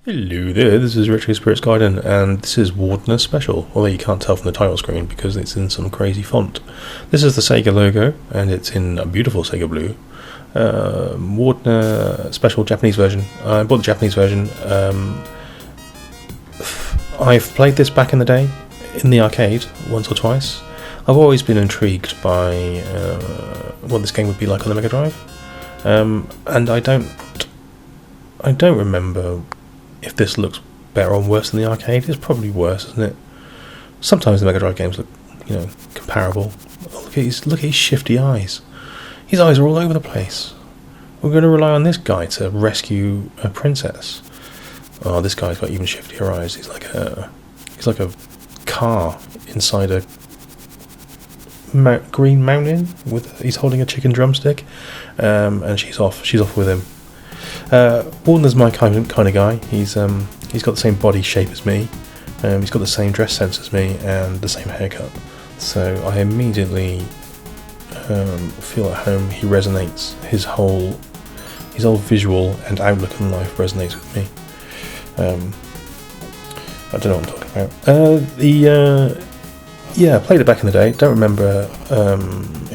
Hello there, this is Retro Spirits Guardian, and this is WARDNER Special, although you can't tell from the title screen because it's in some crazy font. This is the Sega logo, and it's in a beautiful Sega blue. WARDNER Special Japanese version. I bought the Japanese version. I've played this back in the day, in the arcade, once or twice. I've always been intrigued by what this game would be like on the Megadrive. And I don't remember if this looks better or worse than the arcade. It's probably worse, isn't it? Sometimes the Mega Drive games look, comparable. Oh, look at his shifty eyes. His eyes are all over the place. We're going to rely on this guy to rescue a princess. Oh, this guy's got even shiftier eyes. He's like a car inside a green mountain. He's holding a chicken drumstick, and she's off with him. WARDNER's my kind of guy. He's got the same body shape as me. He's got the same dress sense as me and the same haircut. So I immediately feel at home. He resonates. His whole visual and outlook on life resonates with me. I don't know what I'm talking about. I played it back in the day. Don't remember a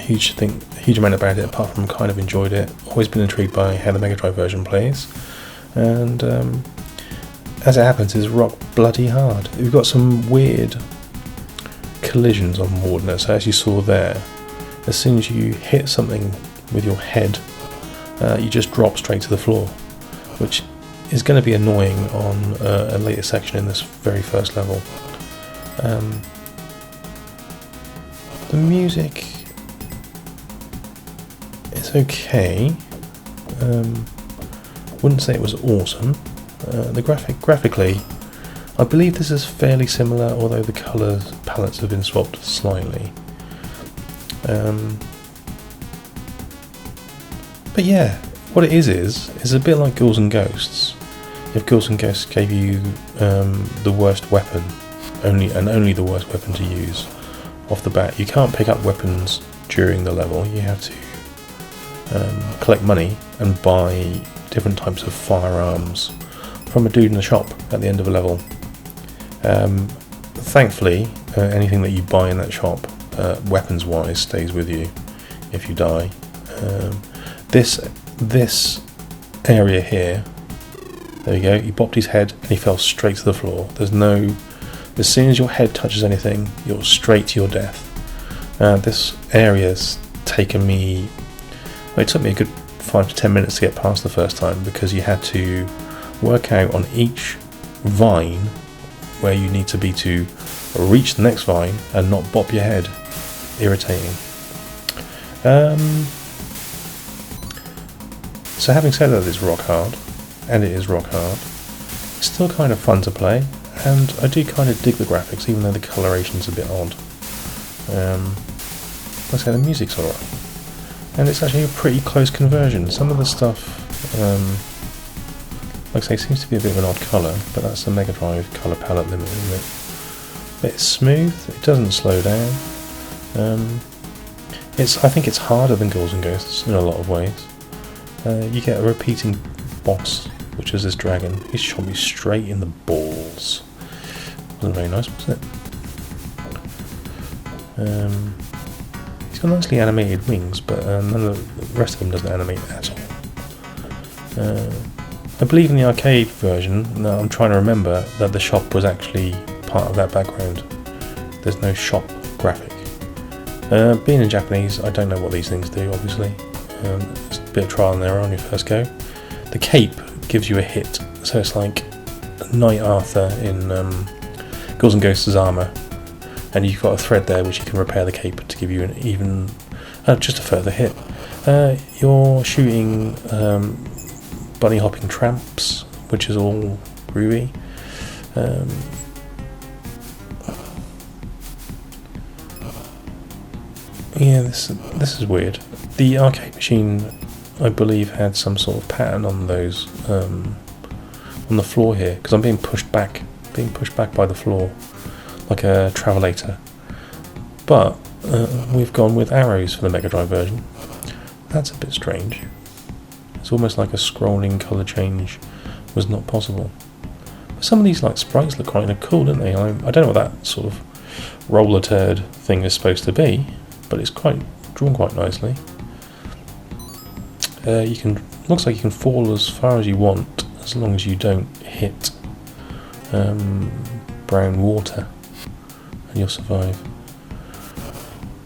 huge amount about it, apart from kind of enjoyed it. Always been intrigued by how the Mega Drive version plays, and as it happens, is rock bloody hard. We've got some weird collisions on WARDNER. So as you saw there, as soon as you hit something with your head, you just drop straight to the floor, which is going to be annoying on a later section in this very first level. The music is okay. Wouldn't say it was awesome. Graphically, I believe this is fairly similar, although the colour palettes have been swapped slightly. But yeah, what it is a bit like Ghouls and Ghosts. If Ghouls and Ghosts gave you the worst weapon, only the worst weapon to use off the bat. You can't pick up weapons during the level. You have to collect money and buy different types of firearms from a dude in the shop at the end of a level. Thankfully, anything that you buy in that shop, weapons-wise, stays with you if you die. This area here, there you go. He bopped his head and he fell straight to the floor. As soon as your head touches anything, you're straight to your death. This area's taken me... Well, it took me a good 5 to 10 minutes to get past the first time, because you had to work out on each vine where you need to be to reach the next vine and not bop your head. Irritating. So having said that, it's rock hard, and it is rock hard, it's still kind of fun to play. And I do kind of dig the graphics, even though the coloration's a bit odd. Like I say, the music's alright. And it's actually a pretty close conversion. Some of the stuff, like I say, seems to be a bit of an odd colour, but that's the Mega Drive colour palette limit, isn't it? But it's smooth, it doesn't slow down. I think it's harder than Ghouls and Ghosts in a lot of ways. You get a repeating boss, which is this dragon. He shot me straight in the balls. Wasn't very nice, was it? He's got nicely animated wings, but none of the rest of him doesn't animate at all. I believe in the arcade version, now I'm trying to remember, that the shop was actually part of that background. There's no shop graphic. Being in Japanese, I don't know what these things do, obviously. It's a bit of trial and error on your first go. The cape gives you a hit, so it's like Knight Arthur in Ghouls and Ghosts' armour, and you've got a thread there which you can repair the cape to give you an even, just a further hit. You're shooting bunny hopping tramps, which is all groovy. Yeah, this is weird. The arcade machine, I believe, had some sort of pattern on those on the floor here, because I'm being pushed back by the floor like a travelator. But we've gone with arrows for the Mega Drive version. That's a bit strange. It's almost like a scrolling colour change was not possible. Some of these like sprites look kind of cool, don't they? I don't know what that sort of roller turd thing is supposed to be, but it's quite drawn quite nicely. Looks like you can fall as far as you want, as long as you don't hit brown water, and you'll survive.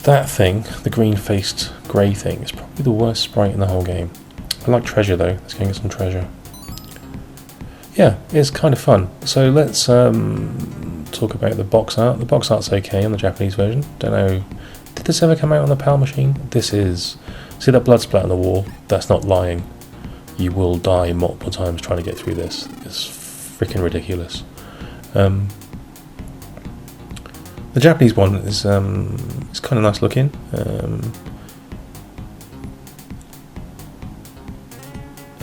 That thing, the green-faced grey thing, is probably the worst sprite in the whole game. I like treasure though. Let's go and get some treasure. Yeah, it's kind of fun. So let's talk about the box art. The box art's okay on the Japanese version. Don't know, did this ever come out on the PAL machine? This is... See that blood splat on the wall? That's not lying. You will die multiple times trying to get through this. It's freaking ridiculous. The Japanese one is kind of nice looking.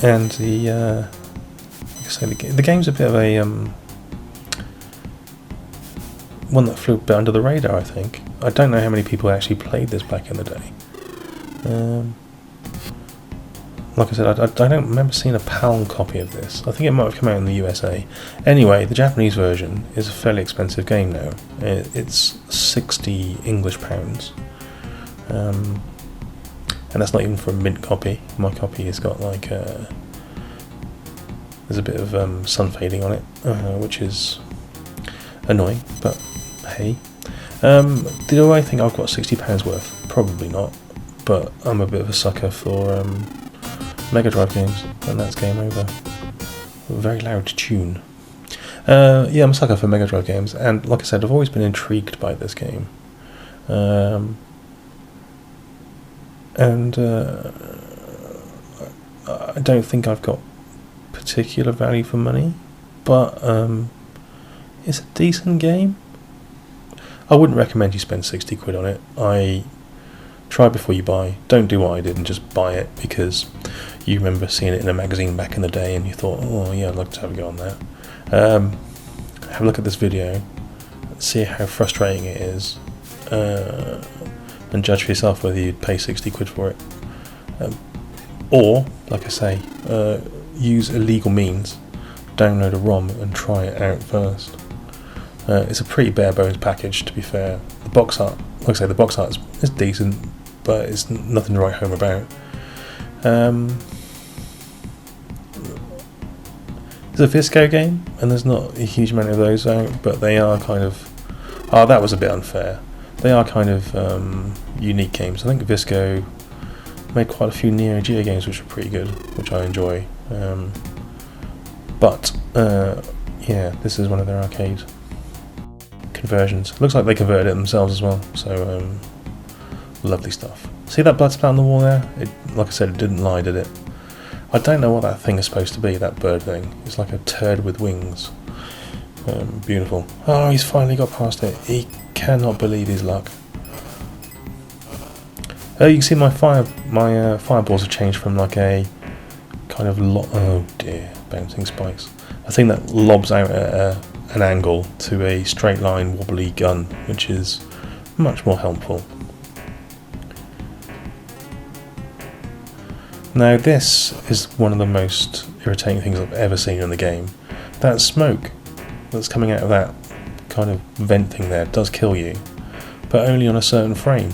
And the like I say, the game's a bit of a one that flew a bit under the radar, I think. I don't know how many people actually played this back in the day. Like I said, I don't remember seeing a PAL copy of this. I think it might have come out in the USA. Anyway, the Japanese version is a fairly expensive game now. It's 60 English pounds. And that's not even for a mint copy. My copy has got like there's a bit of sun fading on it, which is annoying, but hey. Do I think I've got £60 worth? Probably not, but I'm a bit of a sucker for Megadrive games, and that's game over. Very loud tune. Yeah, I'm a sucker for Megadrive games, and like I said, I've always been intrigued by this game. And I don't think I've got particular value for money, but it's a decent game. I wouldn't recommend you spend 60 quid on it. Try before you buy. Don't do what I did and just buy it because you remember seeing it in a magazine back in the day and you thought, oh yeah, I'd like to have a go on that. Have a look at this video, see how frustrating it is, and judge for yourself whether you'd pay 60 quid for it. Or, like I say, use illegal means, download a ROM and try it out first. It's a pretty bare bones package, to be fair. The box art, like I say, the box art is decent, but it's nothing to write home about. It's a Visco game, and there's not a huge amount of those out, but they are kind of... Oh, that was a bit unfair. They are kind of unique games. I think Visco made quite a few Neo Geo games which are pretty good, which I enjoy. But yeah, this is one of their arcade conversions. Looks like they converted it themselves as well, so lovely stuff. See that blood splat on the wall there? Like I said, it didn't lie, did it? I don't know what that thing is supposed to be, that bird thing. It's like a turd with wings. Beautiful. Oh, he's finally got past it. He cannot believe his luck. You can see my fireballs have changed from like a kind of oh dear, bouncing spikes. A thing that lobs out at an angle to a straight line wobbly gun, which is much more helpful. Now this is one of the most irritating things I've ever seen in the game. That smoke that's coming out of that kind of vent thing there does kill you, but only on a certain frame,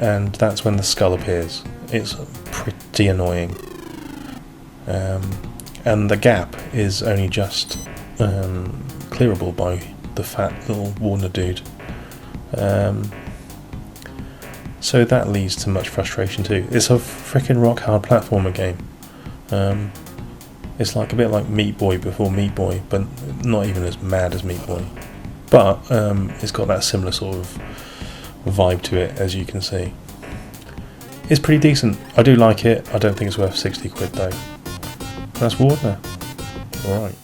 and that's when the skull appears. It's pretty annoying. And the gap is only just clearable by the fat little WARDNER dude. So that leads to much frustration too. It's a freaking rock hard platformer game. It's like a bit like Meat Boy before Meat Boy, but not even as mad as Meat Boy. But it's got that similar sort of vibe to it, as you can see. It's pretty decent. I do like it. I don't think it's worth 60 quid though. That's WARDNER. Alright.